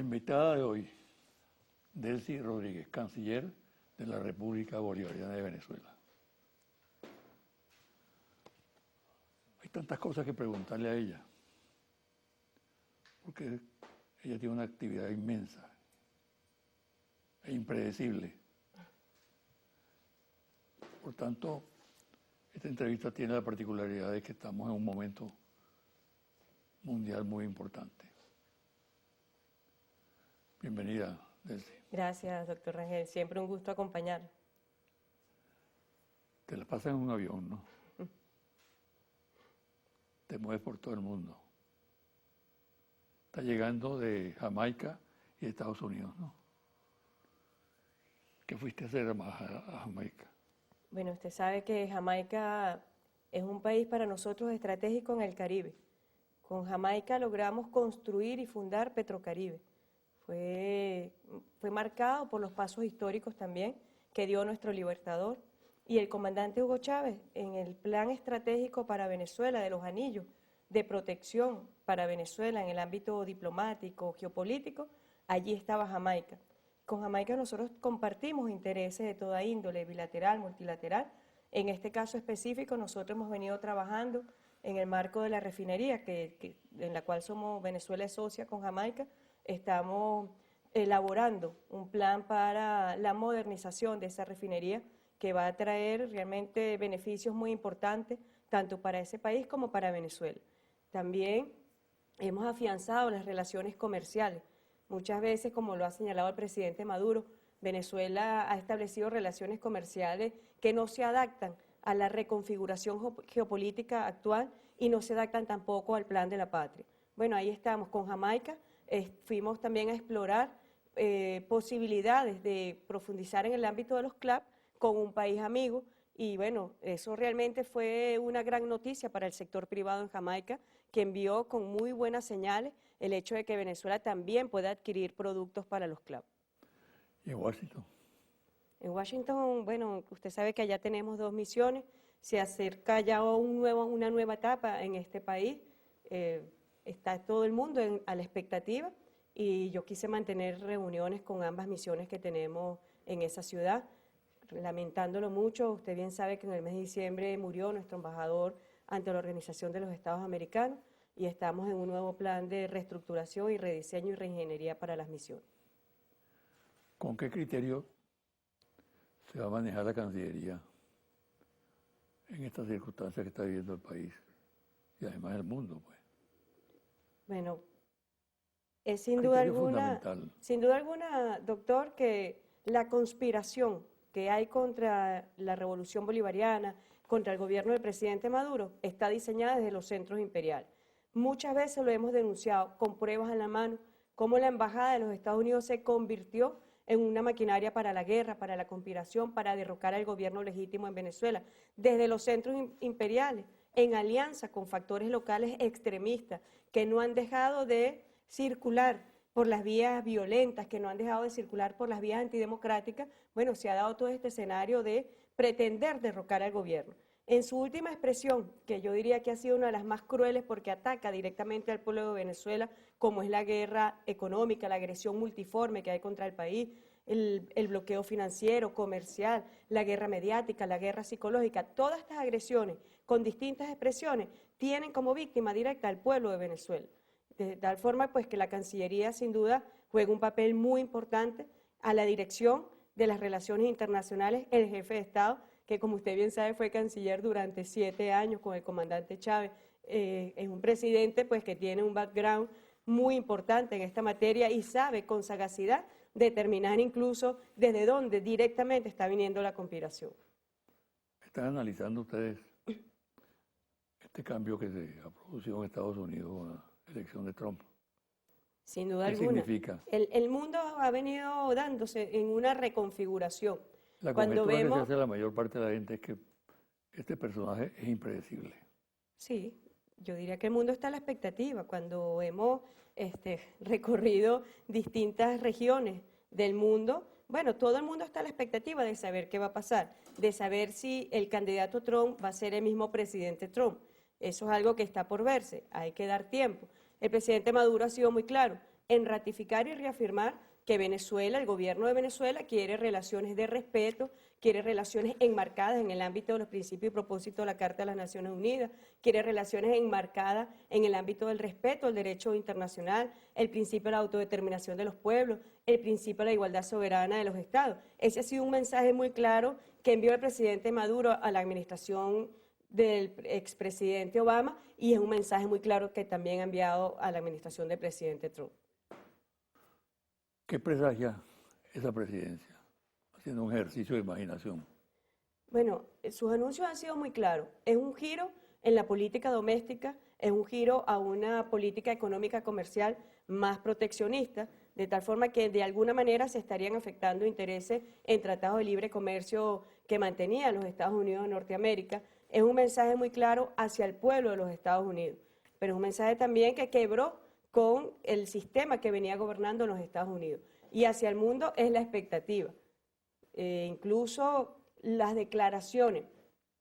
La invitada de hoy, Delcy Rodríguez, canciller de la República Bolivariana de Venezuela. Hay tantas cosas que preguntarle a ella, porque ella tiene una actividad inmensa e impredecible. Por tanto, esta entrevista tiene la particularidad de que estamos en un momento mundial muy importante. Bienvenida, Delcy. Gracias, doctor Rangel. Siempre un gusto acompañar. Te la pasas en un avión, ¿no? Te mueves por todo el mundo. Estás llegando de Jamaica y de Estados Unidos, ¿no? ¿Qué fuiste a hacer a Jamaica? Bueno, usted sabe que Jamaica es un país para nosotros estratégico en el Caribe. Con Jamaica logramos construir y fundar Petrocaribe. Fue marcado por los pasos históricos también que dio nuestro libertador y el comandante Hugo Chávez en el plan estratégico para Venezuela de los anillos de protección para Venezuela en el ámbito diplomático, geopolítico. Allí estaba Jamaica. Con Jamaica nosotros compartimos intereses de toda índole, bilateral, multilateral. En este caso específico nosotros hemos venido trabajando en el marco de la refinería en la cual Venezuela es socia con Jamaica. Estamos elaborando un plan para la modernización de esa refinería que va a traer realmente beneficios muy importantes tanto para ese país como para Venezuela. También hemos afianzado las relaciones comerciales. Muchas veces, como lo ha señalado el presidente Maduro, Venezuela ha establecido relaciones comerciales que no se adaptan a la reconfiguración geopolítica actual y no se adaptan tampoco al plan de la patria. Bueno, ahí estamos con Jamaica. Fuimos también a explorar posibilidades de profundizar en el ámbito de los CLAP con un país amigo y bueno, eso realmente fue una gran noticia para el sector privado en Jamaica, que envió con muy buenas señales el hecho de que Venezuela también pueda adquirir productos para los CLAP. ¿Y en Washington? En Washington, bueno, usted sabe que allá tenemos 2 misiones, se acerca ya una nueva etapa en este país. Está todo el mundo a la expectativa y yo quise mantener reuniones con ambas misiones que tenemos en esa ciudad, lamentándolo mucho. Usted bien sabe que en el mes de diciembre murió nuestro embajador ante la Organización de los Estados Americanos y estamos en un nuevo plan de reestructuración y rediseño y reingeniería para las misiones. ¿Con qué criterio se va a manejar la Cancillería en estas circunstancias que está viviendo el país y además el mundo, pues? Bueno, es sin duda alguna, doctor, que la conspiración que hay contra la revolución bolivariana, contra el gobierno del presidente Maduro, está diseñada desde los centros imperiales. Muchas veces lo hemos denunciado con pruebas en la mano, cómo la embajada de los Estados Unidos se convirtió en una maquinaria para la guerra, para la conspiración, para derrocar al gobierno legítimo en Venezuela, desde los centros imperiales, en alianza con factores locales extremistas que no han dejado de circular por las vías violentas, que no han dejado de circular por las vías antidemocráticas. Bueno, se ha dado todo este escenario de pretender derrocar al gobierno. En su última expresión, que yo diría que ha sido una de las más crueles porque ataca directamente al pueblo de Venezuela, como es la guerra económica, la agresión multiforme que hay contra el país, el bloqueo financiero, comercial, la guerra mediática, la guerra psicológica, todas estas agresiones con distintas expresiones tienen como víctima directa al pueblo de Venezuela. De tal forma pues que la Cancillería sin duda juega un papel muy importante a la dirección de las relaciones internacionales, el jefe de Estado, que como usted bien sabe fue canciller durante 7 años con el comandante Chávez, es un presidente pues que tiene un background muy importante en esta materia y sabe con sagacidad determinar incluso desde dónde directamente está viniendo la conspiración. ¿Están analizando ustedes este cambio que se ha producido en Estados Unidos con la elección de Trump? Sin duda ¿Qué alguna. significa? El mundo ha venido dándose en una reconfiguración. La conjetura que se hace la mayor parte de la gente es que este personaje es impredecible. Sí, yo diría que el mundo está a la expectativa. Cuando hemos recorrido distintas regiones del mundo, bueno, todo el mundo está a la expectativa de saber qué va a pasar, de saber si el candidato Trump va a ser el mismo presidente Trump. Eso es algo que está por verse, hay que dar tiempo. El presidente Maduro ha sido muy claro, en ratificar y reafirmar que Venezuela, el gobierno de Venezuela, quiere relaciones de respeto, quiere relaciones enmarcadas en el ámbito de los principios y propósitos de la Carta de las Naciones Unidas, quiere relaciones enmarcadas en el ámbito del respeto al derecho internacional, el principio de la autodeterminación de los pueblos, el principio de la igualdad soberana de los estados. Ese ha sido un mensaje muy claro que envió el presidente Maduro a la administración del expresidente Obama y es un mensaje muy claro que también ha enviado a la administración del presidente Trump. ¿Qué presagia esa presidencia? Haciendo un ejercicio de imaginación. Bueno, sus anuncios han sido muy claros. Es un giro en la política doméstica, es un giro a una política económica comercial más proteccionista, de tal forma que de alguna manera se estarían afectando intereses en tratados de libre comercio que mantenían los Estados Unidos de Norteamérica. Es un mensaje muy claro hacia el pueblo de los Estados Unidos, pero es un mensaje también que quebró con el sistema que venía gobernando los Estados Unidos. Y hacia el mundo es la expectativa. Incluso las declaraciones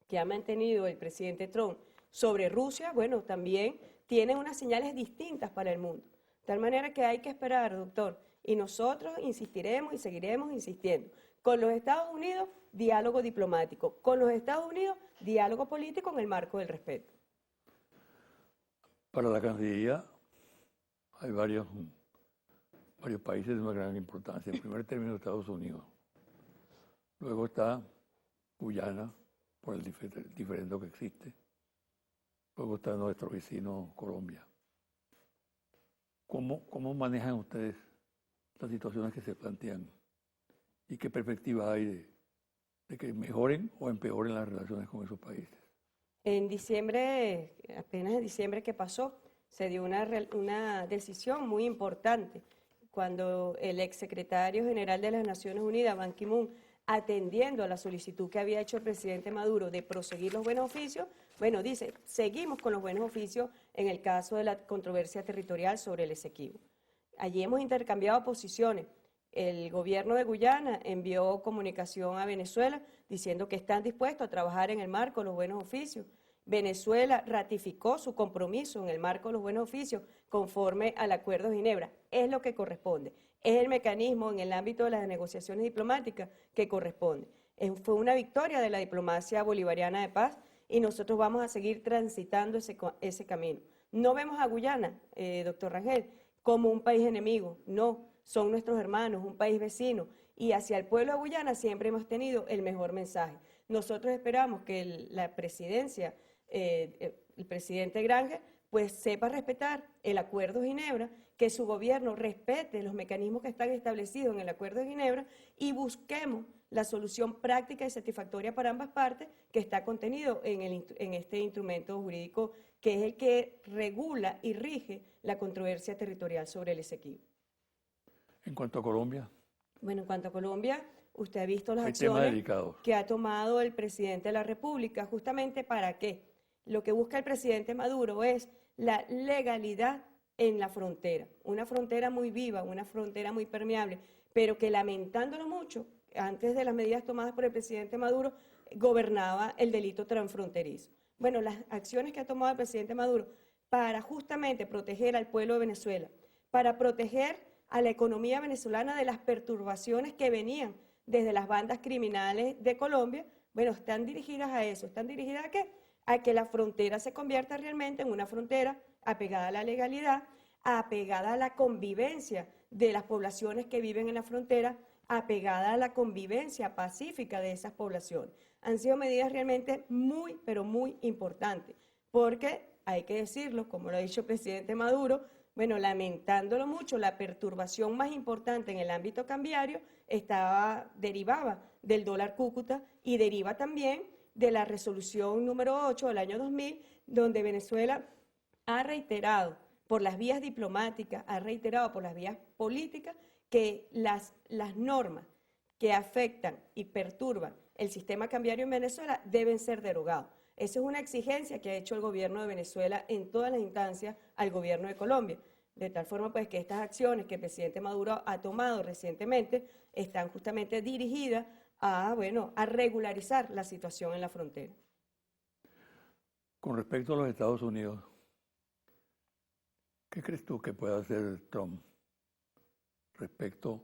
que ha mantenido el presidente Trump sobre Rusia, bueno, también tienen unas señales distintas para el mundo. De tal manera que hay que esperar, doctor, y nosotros insistiremos y seguiremos insistiendo. Con los Estados Unidos, diálogo diplomático. Con los Estados Unidos, diálogo político en el marco del respeto. Para la Cancillería hay varios países de una gran importancia. En primer término, Estados Unidos. Luego está Guyana, por el diferendo que existe. Luego está nuestro vecino Colombia. ¿Cómo manejan ustedes las situaciones que se plantean? ¿Y qué perspectivas hay de que mejoren o empeoren las relaciones con esos países? En diciembre, apenas en diciembre que pasó, se dio una decisión muy importante cuando el exsecretario general de las Naciones Unidas, Ban Ki-moon, atendiendo a la solicitud que había hecho el presidente Maduro de proseguir los buenos oficios, bueno, dice, seguimos con los buenos oficios en el caso de la controversia territorial sobre el Esequibo. Allí hemos intercambiado posiciones. El gobierno de Guyana envió comunicación a Venezuela diciendo que están dispuestos a trabajar en el marco de los buenos oficios. Venezuela ratificó su compromiso en el marco de los buenos oficios conforme al Acuerdo de Ginebra. Es lo que corresponde. Es el mecanismo en el ámbito de las negociaciones diplomáticas que corresponde. Fue una victoria de la diplomacia bolivariana de paz y nosotros vamos a seguir transitando ese camino. No vemos a Guyana, doctor Rangel, como un país enemigo, no, son nuestros hermanos, un país vecino, y hacia el pueblo de Guyana siempre hemos tenido el mejor mensaje. Nosotros esperamos que la presidencia, el presidente Granje, pues sepa respetar el Acuerdo de Ginebra, que su gobierno respete los mecanismos que están establecidos en el Acuerdo de Ginebra y busquemos la solución práctica y satisfactoria para ambas partes que está contenido en este instrumento jurídico que es el que regula y rige la controversia territorial sobre el Esequibo. En cuanto a Colombia. Bueno, en cuanto a Colombia, usted ha visto las Hay acciones que ha tomado el presidente de la República, justamente ¿para qué? Lo que busca el presidente Maduro es la legalidad en la frontera, una frontera muy viva, una frontera muy permeable, pero que lamentándolo mucho, antes de las medidas tomadas por el presidente Maduro, gobernaba el delito transfronterizo. Bueno, las acciones que ha tomado el presidente Maduro para justamente proteger al pueblo de Venezuela, para proteger a la economía venezolana de las perturbaciones que venían desde las bandas criminales de Colombia, bueno, están dirigidas a eso. ¿Están dirigidas a qué? A que la frontera se convierta realmente en una frontera apegada a la legalidad, apegada a la convivencia de las poblaciones que viven en la frontera, apegada a la convivencia pacífica de esas poblaciones. Han sido medidas realmente muy, pero muy importantes, porque hay que decirlo, como lo ha dicho el presidente Maduro, bueno, lamentándolo mucho, la perturbación más importante en el ámbito cambiario derivaba del dólar Cúcuta y deriva también de la resolución número 8 del año 2000, donde Venezuela ha reiterado por las vías diplomáticas, ha reiterado por las vías políticas que las normas que afectan y perturban el sistema cambiario en Venezuela deben ser derogados. Esa es una exigencia que ha hecho el gobierno de Venezuela en todas las instancias al gobierno de Colombia. De tal forma pues que estas acciones que el presidente Maduro ha tomado recientemente están justamente dirigidas a regularizar la situación en la frontera. Con respecto a los Estados Unidos, ¿qué crees tú que pueda hacer Trump respecto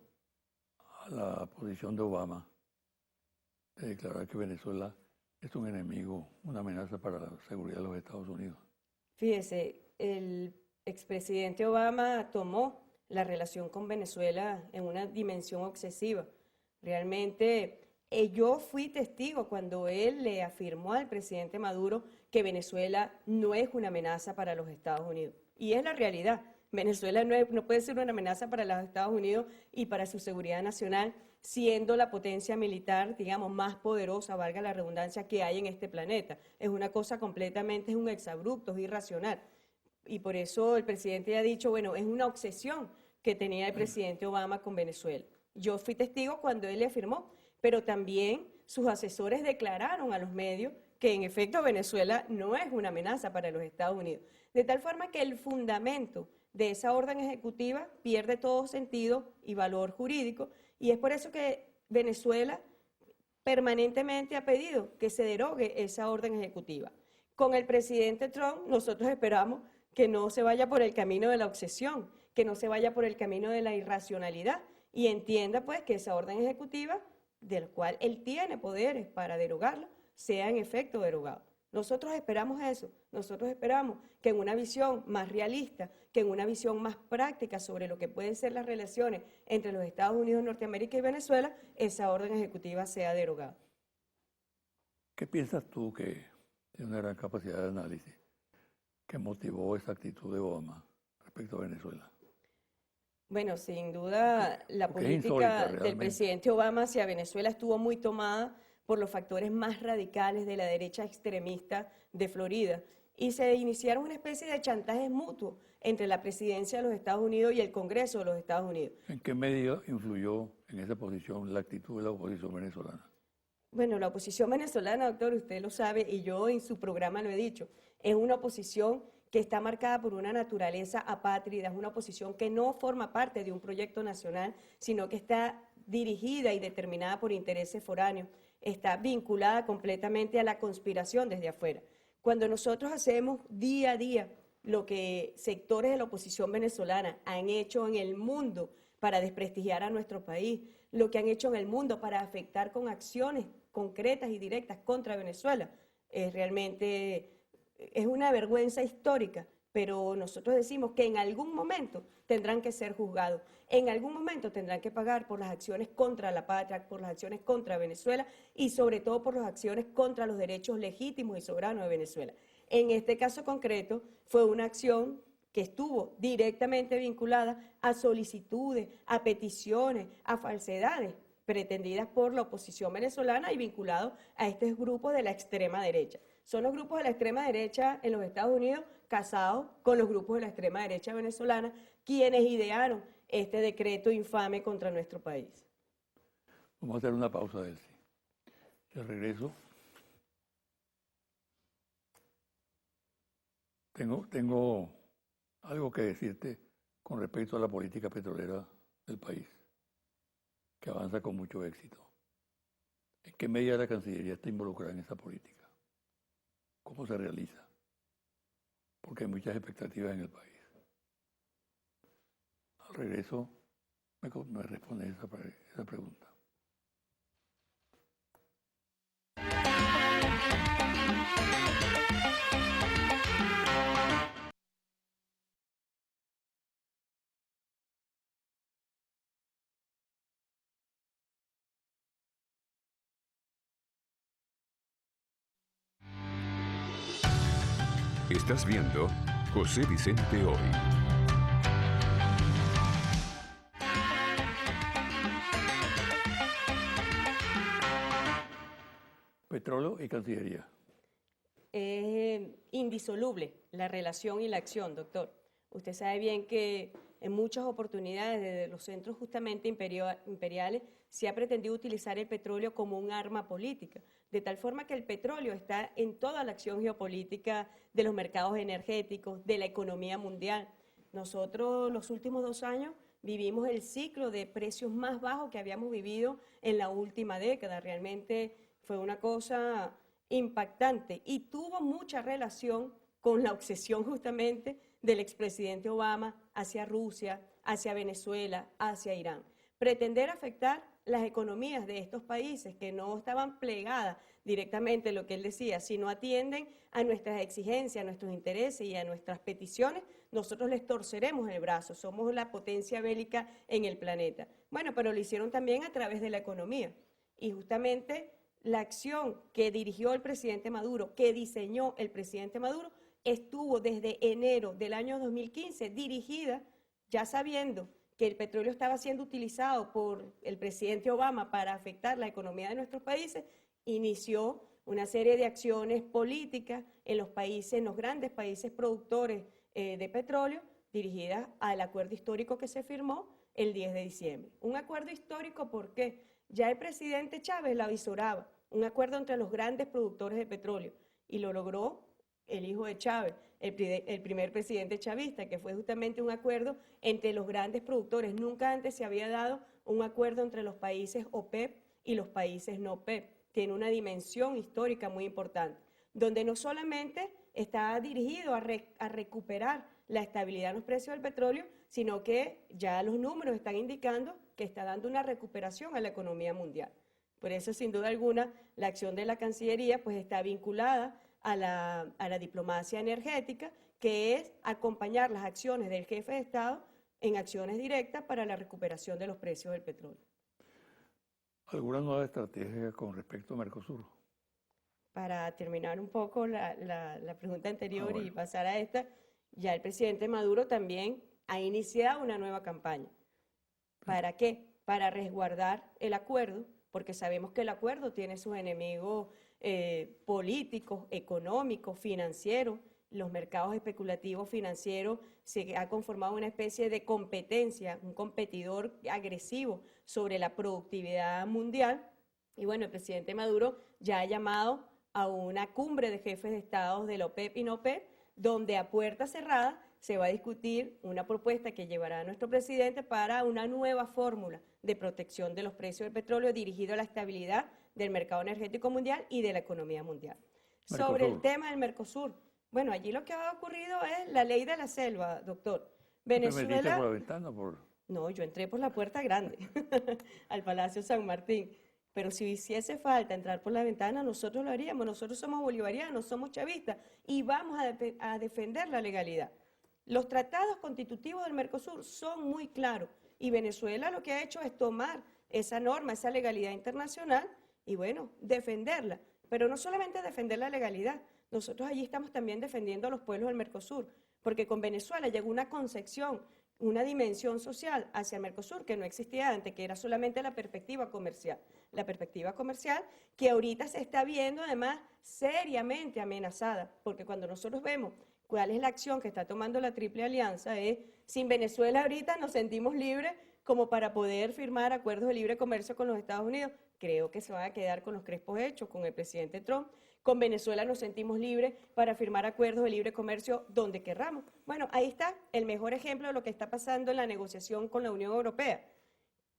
a la posición de Obama de declarar que Venezuela es un enemigo, una amenaza para la seguridad de los Estados Unidos. Fíjese, el expresidente Obama tomó la relación con Venezuela en una dimensión obsesiva. Realmente, yo fui testigo cuando él le afirmó al presidente Maduro que Venezuela no es una amenaza para los Estados Unidos. Y es la realidad. Venezuela no puede ser una amenaza para los Estados Unidos y para su seguridad nacional, siendo la potencia militar, digamos, más poderosa, valga la redundancia, que hay en este planeta. Es una cosa completamente, es un exabrupto, es irracional. Y por eso el presidente ya ha dicho, bueno, es una obsesión que tenía el presidente Obama con Venezuela. Yo fui testigo cuando él le afirmó, pero también sus asesores declararon a los medios que en efecto Venezuela no es una amenaza para los Estados Unidos. De tal forma que el fundamento de esa orden ejecutiva pierde todo sentido y valor jurídico, y es por eso que Venezuela permanentemente ha pedido que se derogue esa orden ejecutiva. Con el presidente Trump nosotros esperamos que no se vaya por el camino de la obsesión, que no se vaya por el camino de la irracionalidad y entienda pues que esa orden ejecutiva, del cual él tiene poderes para derogarla, sea en efecto derogada. Nosotros esperamos eso, nosotros esperamos que en una visión más realista, que en una visión más práctica sobre lo que pueden ser las relaciones entre los Estados Unidos, Norteamérica y Venezuela, esa orden ejecutiva sea derogada. ¿Qué piensas tú, que tiene una gran capacidad de análisis, que motivó esa actitud de Obama respecto a Venezuela? Bueno, sin duda la Porque es política insólita, del realmente. presidente Obama hacia Venezuela estuvo muy tomada por los factores más radicales de la derecha extremista de Florida y se iniciaron una especie de chantajes mutuos entre la presidencia de los Estados Unidos y el Congreso de los Estados Unidos. ¿En qué medida influyó en esa posición la actitud de la oposición venezolana? Bueno, la oposición venezolana, doctor, usted lo sabe y yo en su programa lo he dicho, es una oposición que está marcada por una naturaleza apátrida, es una oposición que no forma parte de un proyecto nacional, sino que está dirigida y determinada por intereses foráneos, está vinculada completamente a la conspiración desde afuera. Cuando nosotros hacemos día a día lo que sectores de la oposición venezolana han hecho en el mundo para desprestigiar a nuestro país, lo que han hecho en el mundo para afectar con acciones concretas y directas contra Venezuela, realmente es una vergüenza histórica, pero nosotros decimos que en algún momento tendrán que ser juzgados, en algún momento tendrán que pagar por las acciones contra la patria, por las acciones contra Venezuela y sobre todo por las acciones contra los derechos legítimos y soberanos de Venezuela. En este caso concreto fue una acción que estuvo directamente vinculada a solicitudes, a peticiones, a falsedades pretendidas por la oposición venezolana y vinculado a estos grupos de la extrema derecha. Son los grupos de la extrema derecha en los Estados Unidos casados con los grupos de la extrema derecha venezolana, quienes idearon este decreto infame contra nuestro país. Vamos a hacer una pausa, Delcy. De regreso, tengo algo que decirte con respecto a la política petrolera del país, que avanza con mucho éxito. ¿En qué medida la Cancillería está involucrada en esa política? ¿Cómo se realiza? Porque hay muchas expectativas en el país. Al regreso me respondes esa pregunta. Estás viendo José Vicente Hoy. Petróleo y Cancillería. Es indisoluble la relación y la acción, doctor. Usted sabe bien que en muchas oportunidades desde los centros justamente imperiales se ha pretendido utilizar el petróleo como un arma política, de tal forma que el petróleo está en toda la acción geopolítica de los mercados energéticos, de la economía mundial. Nosotros los últimos 2 años vivimos el ciclo de precios más bajos que habíamos vivido en la última década. Realmente fue una cosa impactante y tuvo mucha relación con la obsesión justamente del expresidente Obama hacia Rusia, hacia Venezuela, hacia Irán. Pretender afectar las economías de estos países que no estaban plegadas directamente, lo que él decía, si no atienden a nuestras exigencias, a nuestros intereses y a nuestras peticiones, nosotros les torceremos el brazo, somos la potencia bélica en el planeta. Bueno, pero lo hicieron también a través de la economía. Y justamente la acción que dirigió el presidente Maduro, que diseñó el presidente Maduro, estuvo desde enero del año 2015 dirigida, ya sabiendo que el petróleo estaba siendo utilizado por el presidente Obama para afectar la economía de nuestros países, inició una serie de acciones políticas en los países, en los grandes países productores de petróleo, dirigidas al acuerdo histórico que se firmó el 10 de diciembre. Un acuerdo histórico porque ya el presidente Chávez la avisoraba, un acuerdo entre los grandes productores de petróleo, y lo logró el hijo de Chávez, el primer presidente chavista, que fue justamente un acuerdo entre los grandes productores. Nunca antes se había dado un acuerdo entre los países OPEP y los países no OPEP. Tiene una dimensión histórica muy importante, donde no solamente está dirigido a recuperar la estabilidad en los precios del petróleo, sino que ya los números están indicando que está dando una recuperación a la economía mundial. Por eso, sin duda alguna, la acción de la Cancillería pues, está vinculada a la diplomacia energética, que es acompañar las acciones del jefe de Estado en acciones directas para la recuperación de los precios del petróleo. ¿Alguna nueva estrategia con respecto a Mercosur? Para terminar un poco la pregunta anterior bueno. y pasar a esta, ya el presidente Maduro también ha iniciado una nueva campaña. ¿Para qué? Para resguardar el acuerdo, porque sabemos que el acuerdo tiene sus enemigos políticos, económicos, financieros. Los mercados especulativos financieros se ha conformado una especie de competencia, un competidor agresivo sobre la productividad mundial. Y bueno, el presidente Maduro ya ha llamado a una cumbre de jefes de estados de la OPEP y no OPEP, donde a puerta cerrada se va a discutir una propuesta que llevará nuestro presidente para una nueva fórmula de protección de los precios del petróleo dirigido a la estabilidad del mercado energético mundial y de la economía mundial. Mercosur. Sobre el tema del Mercosur, bueno, allí lo que ha ocurrido es la ley de la selva, doctor. Venezuela... ¿Te metiste por la ventana? No, yo entré por la puerta grande, al Palacio San Martín. Pero si hiciese falta entrar por la ventana, nosotros lo haríamos. Nosotros somos bolivarianos, somos chavistas y vamos a defender la legalidad. Los tratados constitutivos del Mercosur son muy claros y Venezuela lo que ha hecho es tomar esa norma, esa legalidad internacional y, bueno, defenderla. Pero no solamente defender la legalidad, nosotros allí estamos también defendiendo a los pueblos del Mercosur, porque con Venezuela llegó una concepción, una dimensión social hacia el Mercosur que no existía antes, que era solamente la perspectiva comercial. La perspectiva comercial que ahorita se está viendo además seriamente amenazada, porque cuando nosotros vemos cuál es la acción que está tomando la Triple Alianza, es sin Venezuela ahorita nos sentimos libres como para poder firmar acuerdos de libre comercio con los Estados Unidos. Creo que se van a quedar con los crespos hechos con el presidente Trump. Con Venezuela nos sentimos libres para firmar acuerdos de libre comercio donde querramos. Bueno, ahí está el mejor ejemplo de lo que está pasando en la negociación con la Unión Europea.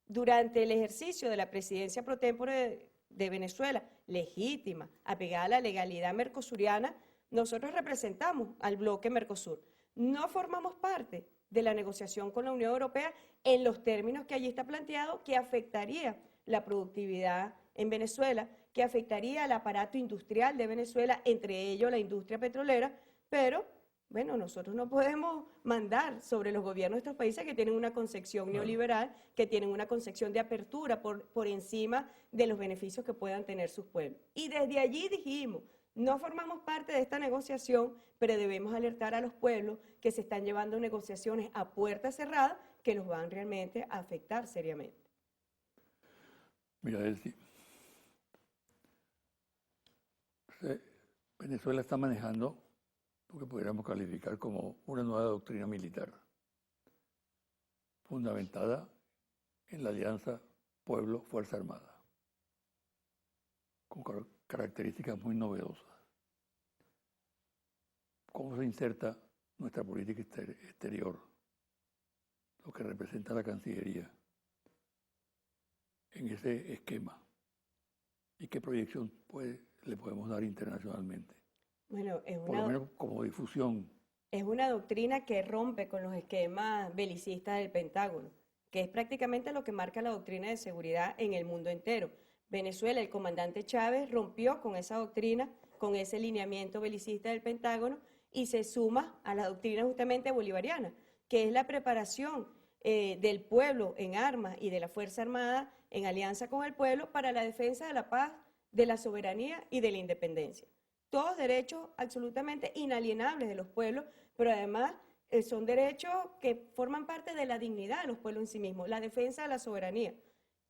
Durante el ejercicio de la presidencia pro tempore de Venezuela, legítima, apegada a la legalidad mercosuriana, nosotros representamos al bloque Mercosur. No formamos parte de la negociación con la Unión Europea en los términos que allí está planteado, que afectaría la productividad en Venezuela, que afectaría al aparato industrial de Venezuela, entre ellos la industria petrolera, pero, bueno, nosotros no podemos mandar sobre los gobiernos de estos países que tienen una concepción neoliberal, que tienen una concepción de apertura por encima de los beneficios que puedan tener sus pueblos. Y desde allí dijimos, no formamos parte de esta negociación, pero debemos alertar a los pueblos que se están llevando negociaciones a puerta cerrada que los van realmente a afectar seriamente. Mira, Elsie, Venezuela está manejando lo que pudiéramos calificar como una nueva doctrina militar, fundamentada en la alianza Pueblo-Fuerza Armada, con características muy novedosas. ¿Cómo se inserta nuestra política exterior, lo que representa la Cancillería, en ese esquema? ¿Y qué proyección le podemos dar internacionalmente? Bueno, por lo menos como difusión. es una doctrina que rompe con los esquemas belicistas del Pentágono, que es prácticamente lo que marca la doctrina de seguridad en el mundo entero. Venezuela, el comandante Chávez rompió con esa doctrina, con ese lineamiento belicista del Pentágono, y se suma a la doctrina justamente bolivariana, que es la preparación del pueblo en armas y de la Fuerza Armada en alianza con el pueblo para la defensa de la paz, de la soberanía y de la independencia. Todos derechos absolutamente inalienables de los pueblos, pero además son derechos que forman parte de la dignidad de los pueblos en sí mismos, la defensa de la soberanía.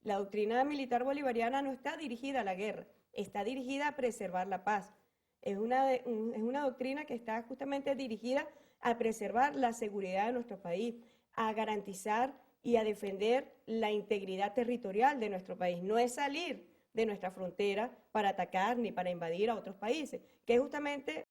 La doctrina militar bolivariana no está dirigida a la guerra, está dirigida a preservar la paz. Es una doctrina que está justamente dirigida a preservar la seguridad de nuestro país, a garantizar y a defender la integridad territorial de nuestro país. No es salir de nuestra frontera para atacar ni para invadir a otros países, que es justamente